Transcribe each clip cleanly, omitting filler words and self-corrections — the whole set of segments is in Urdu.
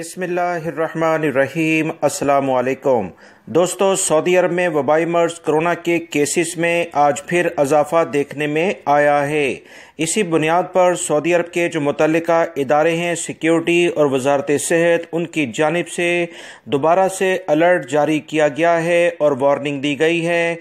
بسم اللہ الرحمن الرحیم۔ السلام علیکم دوستو، سعودی عرب میں وبائی مرض کرونا کے کیسز میں آج پھر اضافہ دیکھنے میں آیا ہے۔ اسی بنیاد پر سعودی عرب کے جو متعلقہ ادارے ہیں سیکیورٹی اور وزارت صحت، ان کی جانب سے دوبارہ سے الرٹ جاری کیا گیا ہے اور وارننگ دی گئی ہے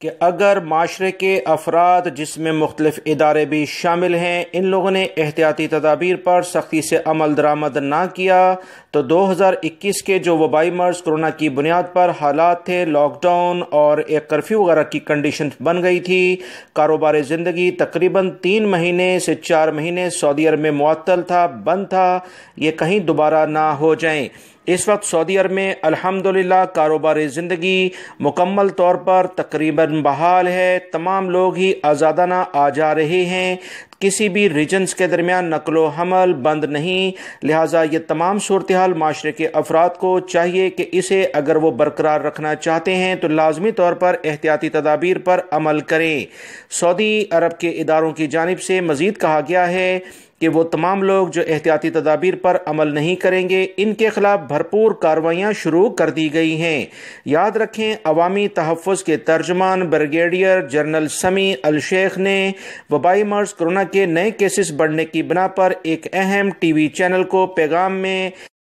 کہ اگر معاشرے کے افراد جس میں مختلف ادارے بھی شامل ہیں، ان لوگوں نے احتیاطی تدابیر پر سختی سے عمل درآمد نہ کیا تو 2021 کے جو وبائی مرض کرونا کی بنیاد پر حالات تھے، لاک ڈاؤن اور ایک کرفیو وغیرہ کی کنڈیشن بن گئی تھی، کاروبار زندگی تقریباً 3 مہینے سے 4 مہینے سعودی عرب میں معطل تھا، بند تھا، یہ کہیں دوبارہ نہ ہو جائیں۔ اس وقت سعودی عرب میں الحمدللہ کاروبار زندگی مکمل طور پر تقریباً بحال ہے، تمام لوگ ہی آزادانہ آ جا رہے ہیں، کسی بھی ریجنز کے درمیان نقل و حمل بند نہیں، لہٰذا یہ تمام صورتحال معاشرے کے افراد کو چاہیے کہ اسے اگر وہ برقرار رکھنا چاہتے ہیں تو لازمی طور پر احتیاطی تدابیر پر عمل کریں۔ سعودی عرب کے اداروں کی جانب سے مزید کہا گیا ہے کہ وہ تمام لوگ جو احتیاطی تدابیر پر عمل نہیں کریں گے، ان کے خلاف بھرپور کارروائیاں شروع کر دی گئی ہیں۔ یاد رکھیں، عوامی تحفظ کے ترجمان بریگیڈیئر جنرل سمیع الشیخ نے وبائی مرض کرونا کے نئے کیسز بڑھنے کی بنا پر ایک اہم ٹی وی چینل کو پیغام میں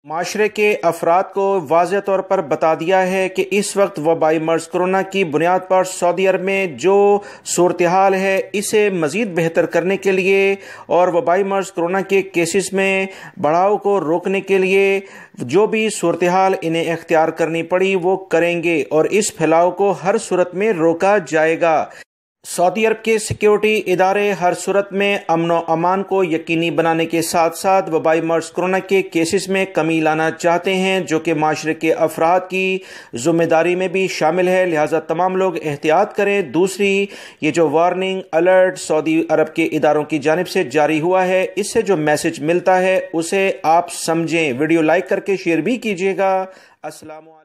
معاشرے کے افراد کو واضح طور پر بتا دیا ہے کہ اس وقت وبائی مرض کرونا کی بنیاد پر سعودی عرب میں جو صورتحال ہے اسے مزید بہتر کرنے کے لیے اور وبائی مرض کرونا کے کیسز میں بڑھاؤ کو روکنے کے لیے جو بھی صورتحال انہیں اختیار کرنی پڑی وہ کریں گے اور اس پھیلاؤ کو ہر صورت میں روکا جائے گا۔ سعودی عرب کے سیکیورٹی ادارے ہر صورت میں امن و امان کو یقینی بنانے کے ساتھ ساتھ وبائی مرض کرونا کے کیسز میں کمی لانا چاہتے ہیں، جو کہ معاشرے کے افراد کی ذمہ داری میں بھی شامل ہے، لہٰذا تمام لوگ احتیاط کریں۔ دوسری، یہ جو وارننگ الرٹ سعودی عرب کے اداروں کی جانب سے جاری ہوا ہے، اس سے جو میسج ملتا ہے اسے آپ سمجھیں، ویڈیو لائک کر کے شیئر بھی کیجیے گا۔ السلام علیکم۔